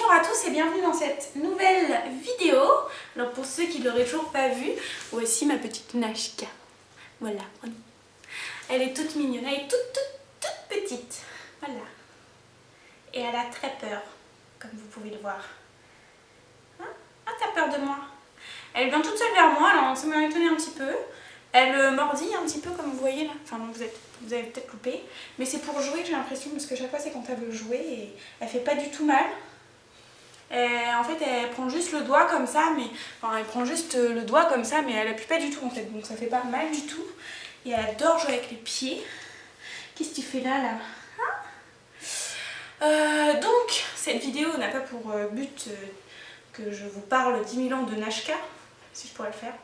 Bonjour à tous et bienvenue dans cette nouvelle vidéo. Alors pour ceux qui ne l'auraient toujours pas vue, voici ma petite Nashka. Voilà. Elle est toute mignonne, elle est toute petite. Voilà. Et elle a très peur, comme vous pouvez le voir. Hein? Ah, t'as peur de moi? Elle vient toute seule vers moi, alors ça m'a étonné un petit peu. Elle mordit un petit peu comme vous voyez là. Enfin non, vous avez peut-être loupé. Mais c'est pour jouer, j'ai l'impression, parce que chaque fois c'est quand elle veut jouer et elle fait pas du tout mal. En fait elle prend juste le doigt comme ça, mais enfin elle prend juste le doigt comme ça, mais elle appuie pas du tout en fait, donc ça fait pas mal du tout. Et elle adore jouer avec les pieds. Qu'est-ce que tu fais là hein? Donc cette vidéo n'a pas pour but que je vous parle 10 000 ans de Nashka, si je pourrais le faire.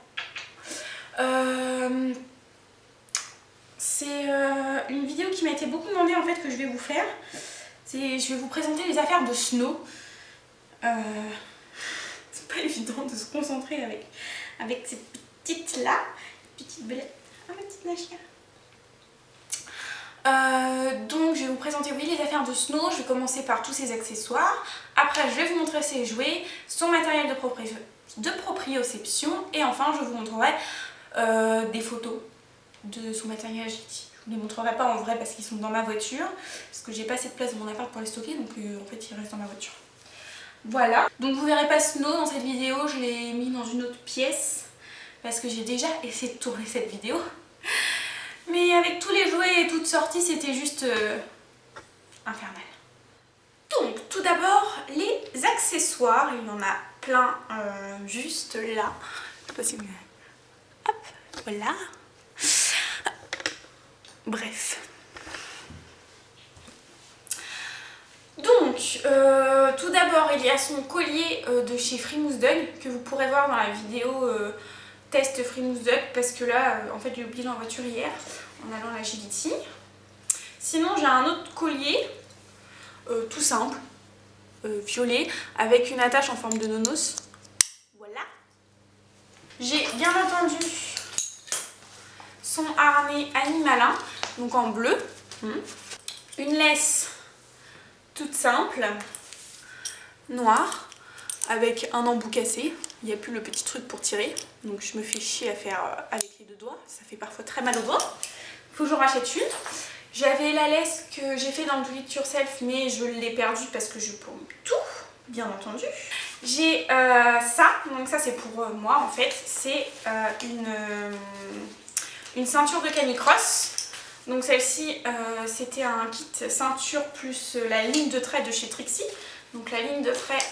C'est une vidéo qui m'a été beaucoup demandée en fait, que je vais vous faire. Je vais vous présenter les affaires de Snow. C'est pas évident de se concentrer avec ces petites là, petites belettes. Ah, ma petite Nashka. Donc je vais vous présenter les affaires de Snow. Je vais commencer par tous ses accessoires. Après je vais vous montrer ses jouets, son matériel de proprioception. Et enfin je vous montrerai des photos de son matériel agility. Je vous les montrerai pas en vrai parce qu'ils sont dans ma voiture. Parce que j'ai pas assez de place dans mon appart pour les stocker. Donc en fait ils restent dans ma voiture. Voilà, donc vous verrez pas Snow dans cette vidéo, je l'ai mis dans une autre pièce parce que j'ai déjà essayé de tourner cette vidéo. Mais avec tous les jouets et toutes sorties, c'était juste infernal. Donc tout d'abord, les accessoires, il y en a plein juste là. Je sais pas si vous... Hop, voilà. Bref. Donc, tout d'abord, il y a son collier de chez Frimousse Dog que vous pourrez voir dans la vidéo test Frimousse Dog parce que là, en fait, j'ai oublié dans la voiture hier en allant à l'Agility. Sinon, j'ai un autre collier tout simple, violet, avec une attache en forme de nonos. Voilà. J'ai bien entendu son harnais animalin, donc en bleu. Une laisse toute simple, noire, avec un embout cassé. Il n'y a plus le petit truc pour tirer, donc je me fais chier à faire avec les deux doigts. Ça fait parfois très mal aux doigts. Il faut que j'en rachète une. J'avais la laisse que j'ai fait dans le Do It Yourself, mais je l'ai perdue parce que je paume tout, bien entendu. J'ai ça, donc ça c'est pour moi en fait. C'est une ceinture de canicross. Donc celle-ci, c'était un kit ceinture plus la ligne de trait de chez Trixie. Donc la ligne de trait,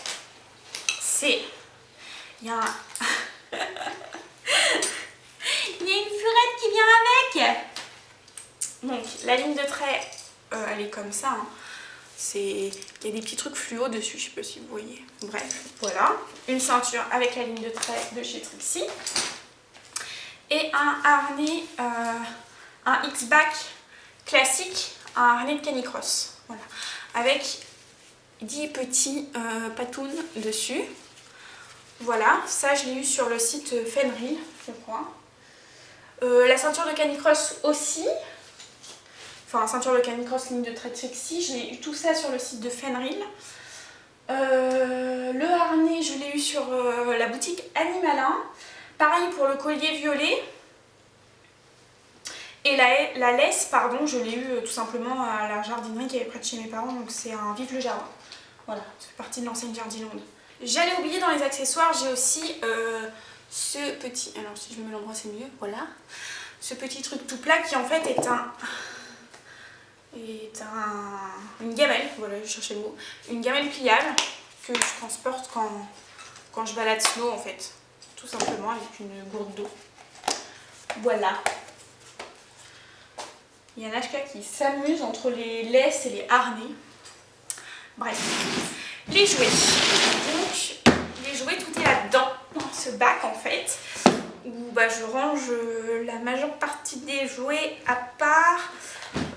c'est... Il y a il y a une furette qui vient avec. Donc la ligne de trait, elle est comme ça. Hein. Il y a des petits trucs fluo dessus, je sais pas si vous voyez. Bref, voilà. Une ceinture avec la ligne de trait de chez Trixie. Et un harnais... un X-Back classique, un harnais de canicross, voilà, avec 10 petits patounes dessus. Voilà, ça je l'ai eu sur le site Fenrir, je crois. La ceinture de canicross aussi, enfin ceinture de canicross ligne de trait Trixie, j'ai eu tout ça sur le site de Fenrir. Le harnais, je l'ai eu sur la boutique Animalin. Pareil pour le collier violet. Et la laisse, pardon, je l'ai eu tout simplement à la jardinerie qui est près de chez mes parents, donc c'est un Vive le Jardin. Voilà, ça fait partie de l'enseigne Jardinland. J'allais oublier dans les accessoires, j'ai aussi ce petit, alors si je me mets l'endroit c'est mieux, voilà. Ce petit truc tout plat qui en fait est une gamelle, voilà, je cherchais le mot. Une gamelle pliable que je transporte quand je balade Snow en fait. Tout simplement avec une gourde d'eau. Voilà. Il y a Nashka qui s'amuse entre les laisses et les harnais. Bref, les jouets. Donc, les jouets, tout est là-dedans, dans ce bac en fait, où je range la majeure partie des jouets à part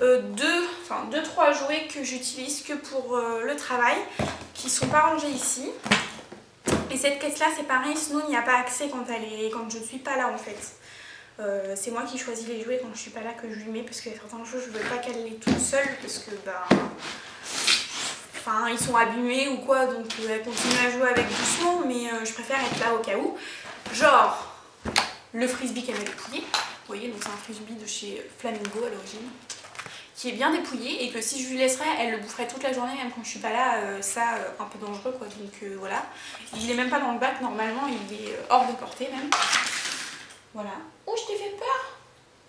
2-3 jouets que j'utilise que pour le travail, qui ne sont pas rangés ici. Et cette caisse-là, c'est pareil, Snow n'y a pas accès quand je ne suis pas là en fait. C'est moi qui choisis les jouets quand je suis pas là que je lui mets parce qu'il y a certaines choses je veux pas qu'elle les toute seule parce que enfin ils sont abîmés ou quoi, donc elle continue à jouer avec doucement, mais je préfère être là au cas où. Genre le frisbee qu'elle m'a dépouillé, vous voyez, donc c'est un frisbee de chez Flamingo à l'origine, qui est bien dépouillé et que si je lui laisserais, elle le boufferait toute la journée, même quand je suis pas là, un peu dangereux quoi, donc voilà. Il est même pas dans le bac normalement, il est hors de portée même. Voilà. Oh, je t'ai fait peur?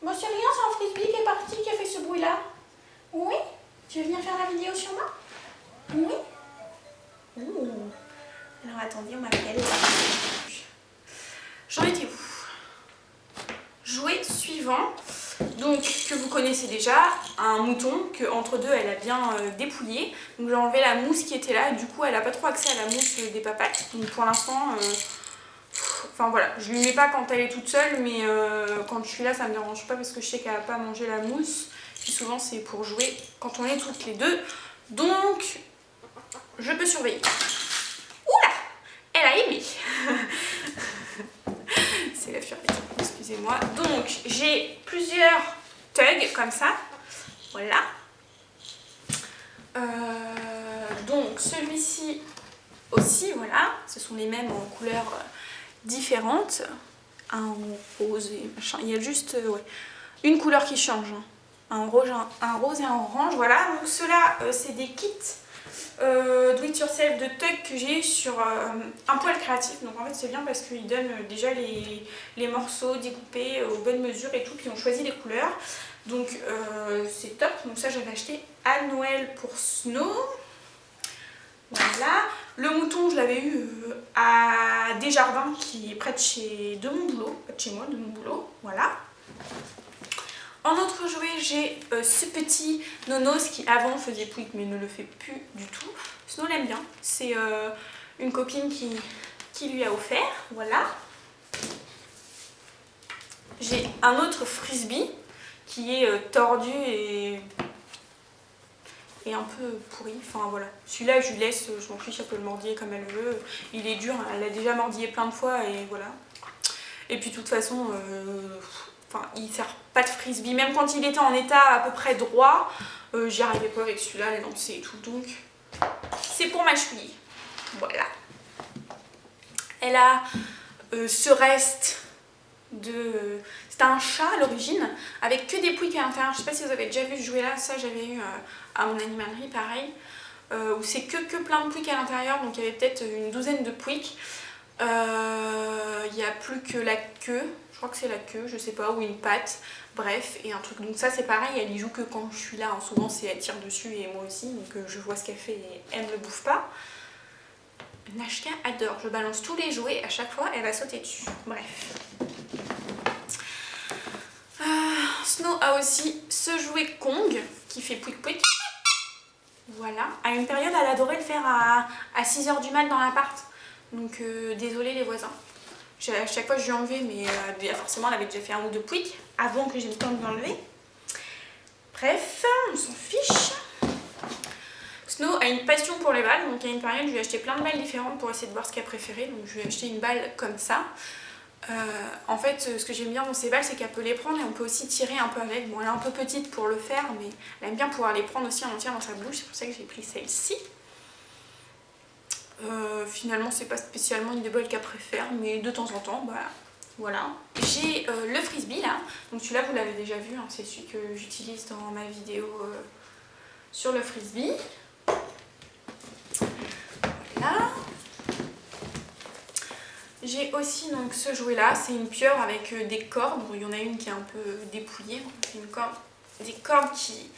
Bon, c'est rien, c'est un frisbee qui est parti, qui a fait ce bruit là. Oui? Tu veux venir faire la vidéo sur moi? Oui? Ouh. Alors attendez, on m'appelle. J'en étais où? Jouet suivant, donc que vous connaissez déjà, un mouton que entre deux elle a bien dépouillé. Donc j'ai enlevé la mousse qui était là, et du coup elle n'a pas trop accès à la mousse des papates. Donc pour l'instant, enfin voilà, je lui mets pas quand elle est toute seule, mais quand je suis là ça me dérange pas parce que je sais qu'elle va pas manger la mousse. Puis souvent c'est pour jouer quand on est toutes les deux. Donc je peux surveiller. Oula! Elle a aimé. C'est la furette, excusez-moi. Donc j'ai plusieurs tugs comme ça. Voilà. Donc celui-ci aussi, voilà. Ce sont les mêmes en couleurs différentes. Un rose et machin. Il y a juste ouais, une couleur qui change. Un rose et un orange. Voilà. Donc ceux-là, c'est des kits do it yourself de tugs que j'ai eu sur un poil créatif. Donc en fait c'est bien parce qu'ils donnent déjà les morceaux découpés aux bonnes mesures et tout, puis on choisit les couleurs. Donc c'est top. Donc ça j'avais acheté à Noël pour Snow. Voilà. Le mouton je l'avais eu à Desjardins qui est près de mon boulot, près de chez moi, de mon boulot. Voilà. En autre jouet, j'ai ce petit Nonos qui avant faisait pouic mais ne le fait plus du tout. Snow l'aime bien. C'est une copine qui lui a offert. Voilà. J'ai un autre frisbee qui est tordu et un peu pourri. Enfin voilà. Celui-là, je lui laisse, je m'en fiche, elle peut le mordiller comme elle veut. Il est dur, elle l'a déjà mordillé plein de fois et voilà. Et puis de toute façon... Enfin, il sert pas de frisbee, même quand il était en état à peu près droit, j'y arrivais pas avec celui-là, les lancer et tout, donc c'est pour ma chouille. Voilà. Elle a ce reste de... C'était un chat à l'origine, avec que des pouics à l'intérieur. Je sais pas si vous avez déjà vu ce jouet-là, ça j'avais eu à mon animalerie, pareil, où c'est que plein de pouics à l'intérieur, donc il y avait peut-être une douzaine de pouics. Il n'y a plus que la queue, je crois que c'est la queue, je sais pas, ou une patte, bref, et un truc. Donc ça c'est pareil, elle y joue que quand je suis là, hein. Souvent c'est elle tire dessus et moi aussi, donc je vois ce qu'elle fait et elle ne le bouffe pas. Nashka adore, je balance tous les jouets, à chaque fois elle va sauter dessus, bref. Snow a aussi ce jouet Kong qui fait pouic pouic. Voilà, à une période elle adorait le faire à 6 h du mat dans l'appart. Donc désolé les voisins. À chaque fois je lui ai enlevé, mais forcément elle avait déjà fait un ou deux pouics avant que j'ai le temps de l'enlever. Bref, on s'en fiche. Snow a une passion pour les balles, donc à une période je lui ai acheté plein de balles différentes pour essayer de voir ce qu'elle préférait. Donc je lui ai acheté une balle comme ça. En fait ce que j'aime bien dans ces balles c'est qu'elle peut les prendre et on peut aussi tirer un peu avec. Bon elle est un peu petite pour le faire, mais elle aime bien pouvoir les prendre aussi en entière dans sa bouche, c'est pour ça que j'ai pris celle-ci. Finalement c'est pas spécialement une des balles qu'elle préfère, mais de temps en temps bah voilà. J'ai le frisbee là, donc celui-là vous l'avez déjà vu, hein, c'est celui que j'utilise dans ma vidéo sur le frisbee. Voilà. J'ai aussi donc ce jouet là, c'est une pieuvre avec des cordes. Bon, il y en a une qui est un peu dépouillée, c'est une corde, des cordes qui...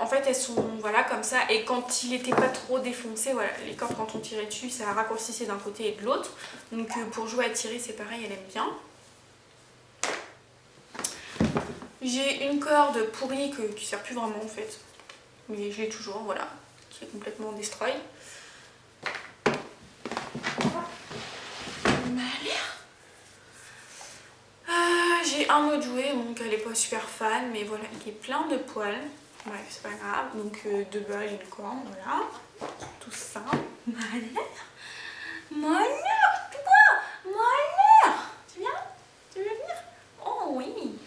En fait elles sont voilà comme ça, et quand il n'était pas trop défoncé, voilà, les cordes quand on tirait dessus ça raccourcissait d'un côté et de l'autre. Donc pour jouer à tirer c'est pareil, elle aime bien. J'ai une corde pourrie qui sert plus vraiment en fait, mais je l'ai toujours, voilà, qui est complètement destroy. J'ai un autre jouet, donc elle n'est pas super fan, mais voilà, il est plein de poils. Bref, c'est pas grave. Donc deux balles, une corne, voilà. Tout ça. Malheur. Malheur, toi. Malheur. Tu viens? Tu veux venir? Oh oui.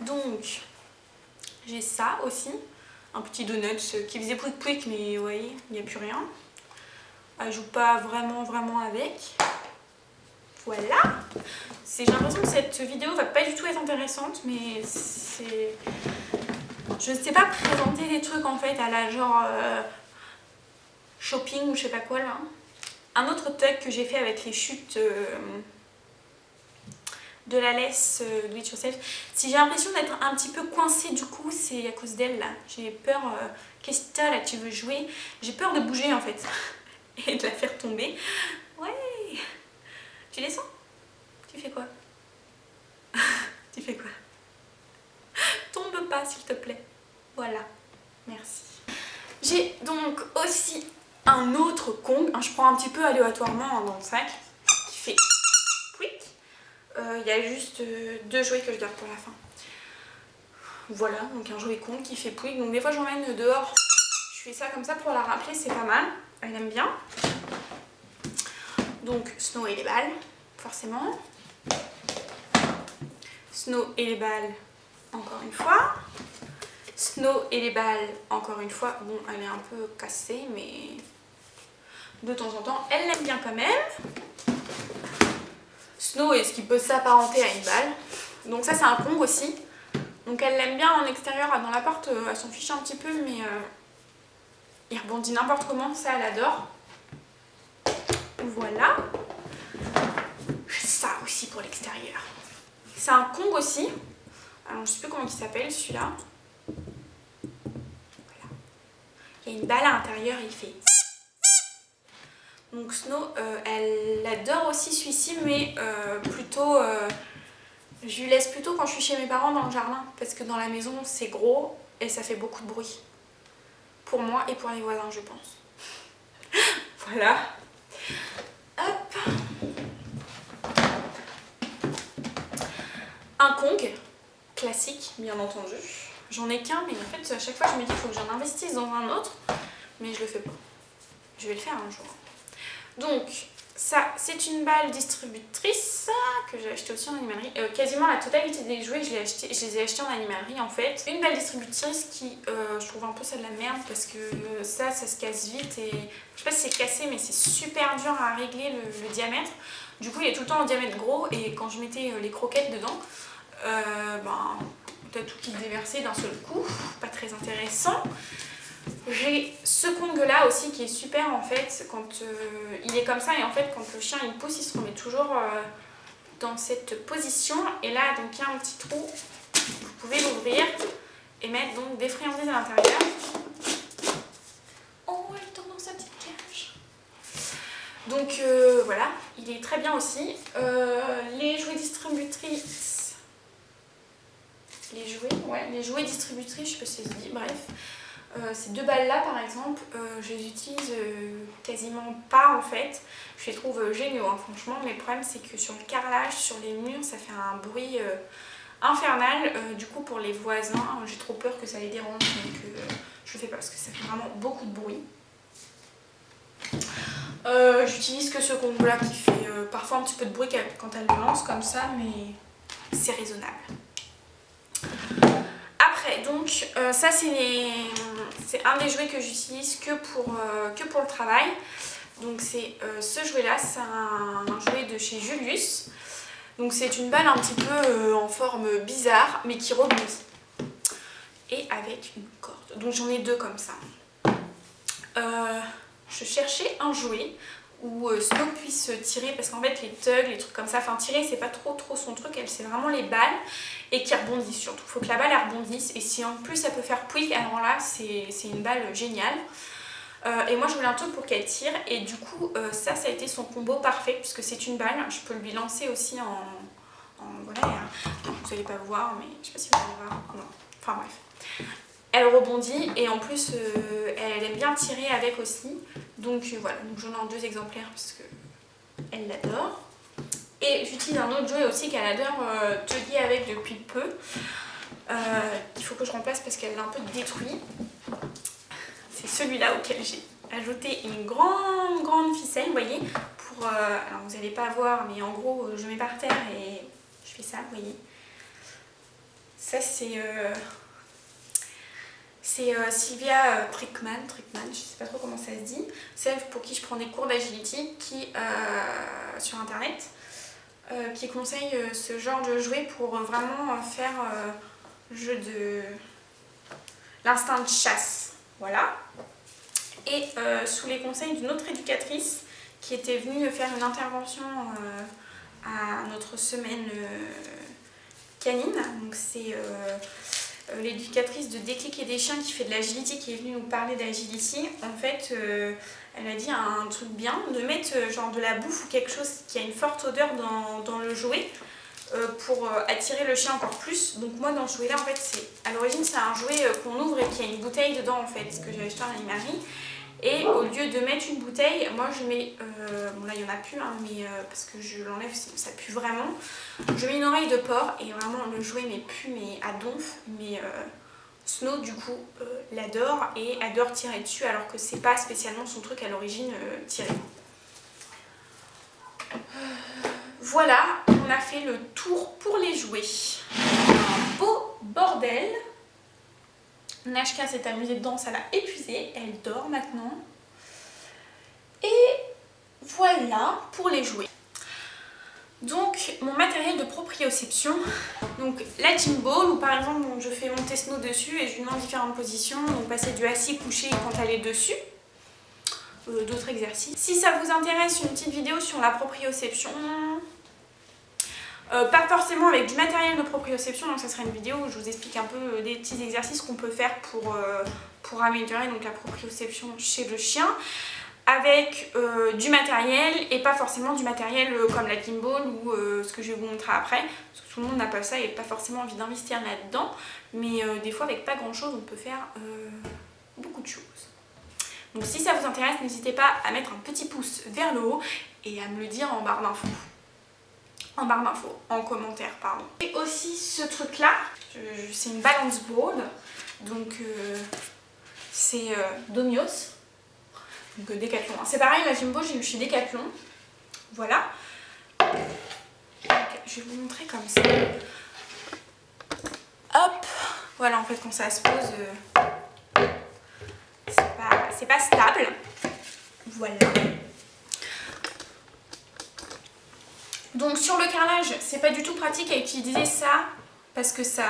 Donc, j'ai ça aussi. Un petit donut qui faisait pouic pouic, mais vous voyez, il n'y a plus rien. Elle joue pas vraiment avec. Voilà. J'ai l'impression que cette vidéo va pas du tout être intéressante, mais c'est... Je ne sais pas présenter des trucs en fait à la genre shopping ou je sais pas quoi là. Un autre tug que j'ai fait avec les chutes de la laisse Do It Yourself. Si j'ai l'impression d'être un petit peu coincée du coup, c'est à cause d'elle là. J'ai peur. Qu'est-ce que t'as là, tu veux jouer? J'ai peur de bouger en fait et de la faire tomber. Ouais. Tu descends? Tu fais quoi? Tu fais quoi? Tombe pas s'il te plaît. Voilà. Merci. J'ai donc aussi un autre Kong. Je prends un petit peu aléatoirement dans le sac qui fait quick. Il y a juste 2 jouets que je garde pour la fin. Voilà, donc un jouet Kong qui fait pouic. Donc des fois j'emmène dehors. Je fais ça comme ça pour la rappeler, c'est pas mal. Elle aime bien. Donc Snow et les balles, forcément. Snow et les balles, encore une fois. Snow et les balles, encore une fois. Bon, elle est un peu cassée, mais de temps en temps, elle l'aime bien quand même. Snow est ce qui peut s'apparenter à une balle. Donc ça, c'est un Kong aussi. Donc elle l'aime bien en extérieur, dans l'appart, elle s'en fiche un petit peu, mais il rebondit n'importe comment, ça elle adore. Voilà. Ça aussi pour l'extérieur. C'est un Kong aussi. Alors je sais plus comment il s'appelle celui-là. Voilà. Il y a une balle à l'intérieur et il fait... Donc Snow, elle adore aussi celui-ci, mais plutôt... je lui laisse plutôt quand je suis chez mes parents dans le jardin, parce que dans la maison c'est gros et ça fait beaucoup de bruit. Pour moi et pour les voisins, je pense. Voilà. Hop. Un Kong, classique bien entendu. J'en ai qu'un, mais en fait à chaque fois je me dis qu'il faut que j'en investisse dans un autre, mais je le fais pas. Je vais le faire un jour. Donc ça, c'est une balle distributrice que j'ai acheté aussi en animalerie. Quasiment la totalité des jouets, je les ai achetés en animalerie en fait. Une balle distributrice qui, je trouve un peu ça de la merde parce que ça se casse vite et je sais pas si c'est cassé, mais c'est super dur à régler le diamètre. Du coup, il est tout le temps en diamètre gros et quand je mettais les croquettes dedans, t'as tout qui déversait d'un seul coup. Pas très intéressant. J'ai ce Kong là aussi qui est super en fait quand il est comme ça et en fait quand le chien il pousse il se remet toujours dans cette position et là donc il y a un petit trou, vous pouvez l'ouvrir et mettre donc des friandises à l'intérieur. Oh elle tombe dans sa petite cage. Donc voilà, il est très bien aussi. Les jouets distributrices, les jouets distributrices, je sais pas si ça se dit, bref. Ces 2 balles là par exemple, je les utilise quasiment pas en fait. Je les trouve géniaux hein, franchement, mais le problème c'est que sur le carrelage, sur les murs, ça fait un bruit infernal. Du coup pour les voisins, j'ai trop peur que ça les dérange, donc je le fais pas parce que ça fait vraiment beaucoup de bruit. J'utilise que ce Kong là qui fait parfois un petit peu de bruit quand elle le lance comme ça, mais c'est raisonnable. Après, donc ça c'est un des jouets que j'utilise que pour le travail. Donc c'est ce jouet là, c'est un jouet de chez Julius. Donc c'est une balle un petit peu en forme bizarre mais qui rebondit. Et avec une corde. Donc j'en ai 2 comme ça. Je cherchais un jouet où Snow puisse tirer parce qu'en fait les tugs, les trucs comme ça, enfin tirer c'est pas trop son truc, elle c'est vraiment les balles et qui rebondissent surtout. Il faut que la balle elle rebondisse et si en plus ça peut faire pouic, alors là c'est une balle géniale. Et moi je voulais un truc pour qu'elle tire et du coup ça a été son combo parfait puisque c'est une balle, je peux lui lancer aussi voilà, vous allez pas voir mais je sais pas si vous allez voir, non, enfin bref. Elle rebondit et en plus elle aime bien tirer avec aussi. Donc voilà, donc j'en ai en 2 exemplaires parce que elle l'adore. Et j'utilise un autre jouet aussi qu'elle adore tugger avec depuis peu. Il faut que je remplace parce qu'elle l'a un peu détruit. C'est celui-là auquel j'ai ajouté une grande ficelle, vous voyez. Alors vous n'allez pas voir, mais en gros je mets par terre et je fais ça, vous voyez. Ça C'est Sylvia Trickman, je sais pas trop comment ça se dit, celle pour qui je prends des cours d'agility sur internet, qui conseille ce genre de jouet pour vraiment faire jeu de l'instinct de chasse. Voilà. Et sous les conseils d'une autre éducatrice qui était venue faire une intervention à notre semaine canine. Donc c'est l'éducatrice de Déclic et des chiens qui fait de l'agility qui est venue nous parler d'agility. En fait, elle a dit un truc bien, de mettre genre de la bouffe ou quelque chose qui a une forte odeur dans le jouet pour attirer le chien encore plus. Donc moi dans ce jouet là en fait à l'origine c'est un jouet qu'on ouvre et qui a une bouteille dedans en fait, ce que j'ai acheté en animalerie. Et au lieu de mettre une bouteille, moi je mets, bon là il n'y en a plus hein, mais parce que je l'enlève sinon ça pue vraiment. Je mets une oreille de porc et vraiment le jouet pue mais à donf. Mais Snow du coup l'adore et adore tirer dessus alors que c'est pas spécialement son truc à l'origine tirer. Voilà, on a fait le tour pour les jouets. Un beau bordel. Nashka s'est amusée dedans, ça l'a épuisée, elle dort maintenant. Et voilà pour les jouets. Donc mon matériel de proprioception, donc la gym ball où par exemple je fais monter Snow dessus et je lui demande différentes positions, donc passer du assis couché quand elle est dessus. D'autres exercices. Si ça vous intéresse, une petite vidéo sur la proprioception, pas forcément avec du matériel de proprioception, donc ça serait une vidéo où je vous explique un peu des petits exercices qu'on peut faire pour améliorer donc, la proprioception chez le chien, avec du matériel et pas forcément du matériel comme la gimbal ou ce que je vais vous montrer après, parce que tout le monde n'a pas ça et pas forcément envie d'investir là-dedans, mais des fois avec pas grand chose on peut faire beaucoup de choses. Donc si ça vous intéresse, n'hésitez pas à mettre un petit pouce vers le haut et à me le dire en barre d'infos. En commentaire, pardon. Et aussi ce truc là, c'est une balance board, donc c'est Domios, donc Decathlon. C'est pareil, la Jimbo j'ai eu chez Decathlon, voilà. Donc, je vais vous montrer comme ça. Hop, voilà en fait quand ça se pose, c'est pas stable, voilà. Donc sur le carrelage, c'est pas du tout pratique à utiliser ça parce que ça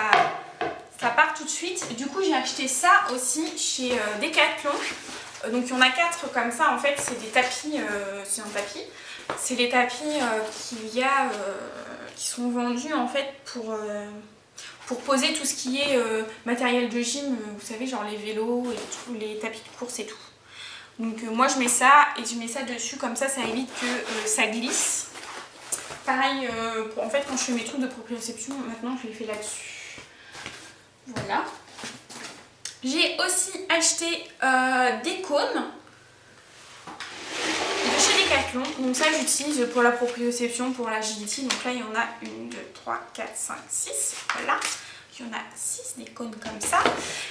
part tout de suite. Du coup j'ai acheté ça aussi chez Decathlon. Donc il y en a 4 comme ça en fait, c'est des tapis, c'est un tapis. C'est les tapis qui sont vendus en fait pour poser tout ce qui est matériel de gym, vous savez genre les vélos et tous les tapis de course et tout. Donc moi je mets ça et je mets ça dessus comme ça évite que ça glisse. Pareil, en fait quand je fais mes trucs de proprioception, maintenant je les fais là-dessus. Voilà. J'ai aussi acheté des cônes de chez Decathlon. Donc ça j'utilise pour la proprioception, pour l'agility. Donc là il y en a 1, 2, 3, 4, 5, 6. Voilà. Il y en a 6 des cônes comme ça.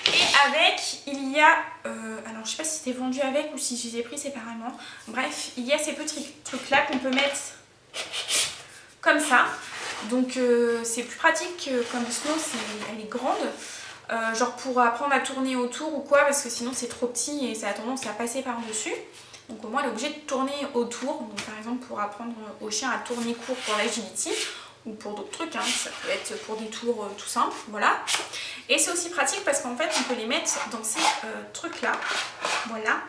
Et avec, il y a... alors je sais pas si c'était vendu avec ou si je les ai pris séparément. Bref, il y a ces petits trucs là qu'on peut mettre comme ça. Donc c'est plus pratique comme Snow, elle est grande. Genre pour apprendre à tourner autour ou quoi, parce que sinon c'est trop petit et ça a tendance à passer par dessus. Donc au moins elle est obligée de tourner autour. Donc par exemple pour apprendre au chien à tourner court pour l'agility ou pour d'autres trucs, hein. Ça peut être pour des tours tout simples, voilà. Et c'est aussi pratique parce qu'en fait on peut les mettre dans ces trucs là, voilà.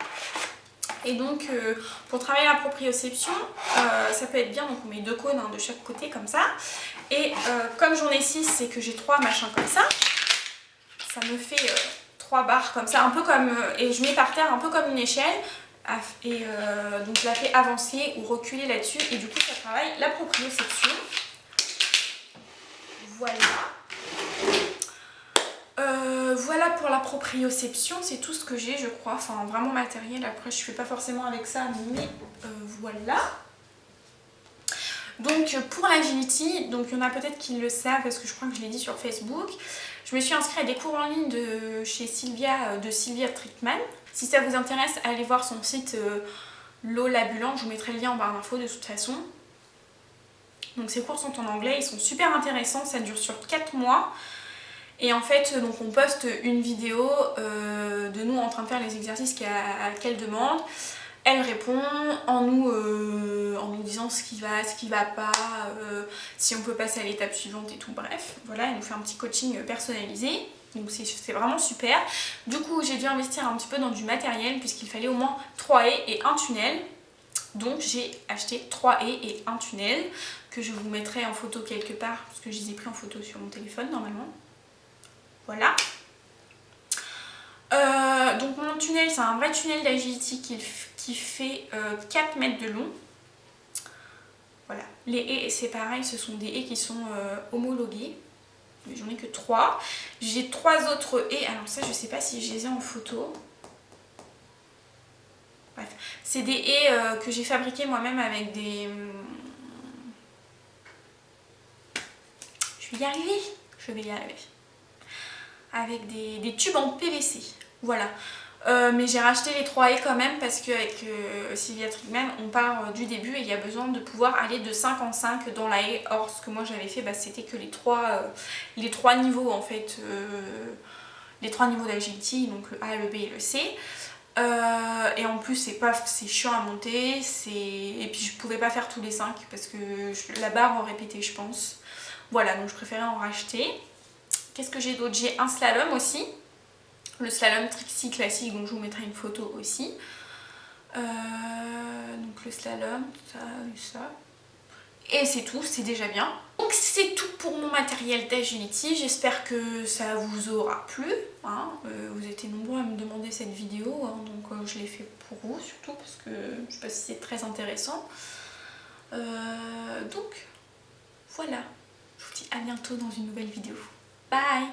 Et donc pour travailler la proprioception, ça peut être bien, donc on met 2 cônes de chaque côté comme ça. Et comme j'en ai 6 et que j'ai 3 machins comme ça me fait 3 barres comme ça, un peu comme, et je mets par terre un peu comme une échelle. Et donc je la fais avancer ou reculer là-dessus et du coup ça travaille la proprioception. Voilà. Voilà pour la proprioception, c'est tout ce que j'ai je crois, enfin vraiment matériel, après je fais pas forcément avec ça mais voilà. Donc pour l'agility, donc il y en a peut-être qui le savent parce que je crois que je l'ai dit sur Facebook, je me suis inscrite à des cours en ligne de chez Sylvia Trickman. Si ça vous intéresse, allez voir son site Lola Bulan, je vous mettrai le lien en barre d'infos de toute façon. Donc ces cours sont en anglais, ils sont super intéressants, ça dure sur 4 mois. Et en fait, donc on poste une vidéo de nous en train de faire les exercices qu'elle demande. Elle répond en nous disant ce qui va pas, si on peut passer à l'étape suivante et tout, bref. Voilà, elle nous fait un petit coaching personnalisé. Donc c'est vraiment super. Du coup, j'ai dû investir un petit peu dans du matériel puisqu'il fallait au moins 3 haies et un tunnel. Donc j'ai acheté 3 haies et un tunnel que je vous mettrai en photo quelque part parce que je les ai pris en photo sur mon téléphone normalement. Voilà. Donc mon tunnel, c'est un vrai tunnel d'agility qui fait 4 mètres de long. Voilà. Les haies, c'est pareil, ce sont des haies qui sont homologuées. Mais j'en ai que 3. J'ai 3 autres haies. Alors ça, je sais pas si je les ai en photo. Bref, c'est des haies que j'ai fabriquées moi-même avec des... Je vais y arriver. Avec des tubes en PVC. Voilà. Mais j'ai racheté les 3 haies quand même parce qu'avec Sylvia Trigman, on part du début et il y a besoin de pouvoir aller de 5 en 5 dans la haie. Or, ce que moi j'avais fait, c'était que les trois niveaux en fait, les 3 niveaux d'agility, donc le A, le B et le C. Et en plus c'est chiant à monter, et puis je pouvais pas faire tous les 5 parce que la barre aurait pété je pense. Voilà, donc je préférais en racheter. Qu'est-ce que j'ai d'autre? J'ai un slalom aussi, le slalom Trixie classique, donc je vous mettrai une photo aussi. Donc le slalom, ça et ça. Et c'est tout, c'est déjà bien. Donc c'est tout pour mon matériel d'agility, j'espère que ça vous aura plu. Hein. Vous étiez nombreux à me demander cette vidéo, hein, donc je l'ai fait pour vous surtout parce que je sais pas si c'est très intéressant. Donc voilà, je vous dis à bientôt dans une nouvelle vidéo. Bye!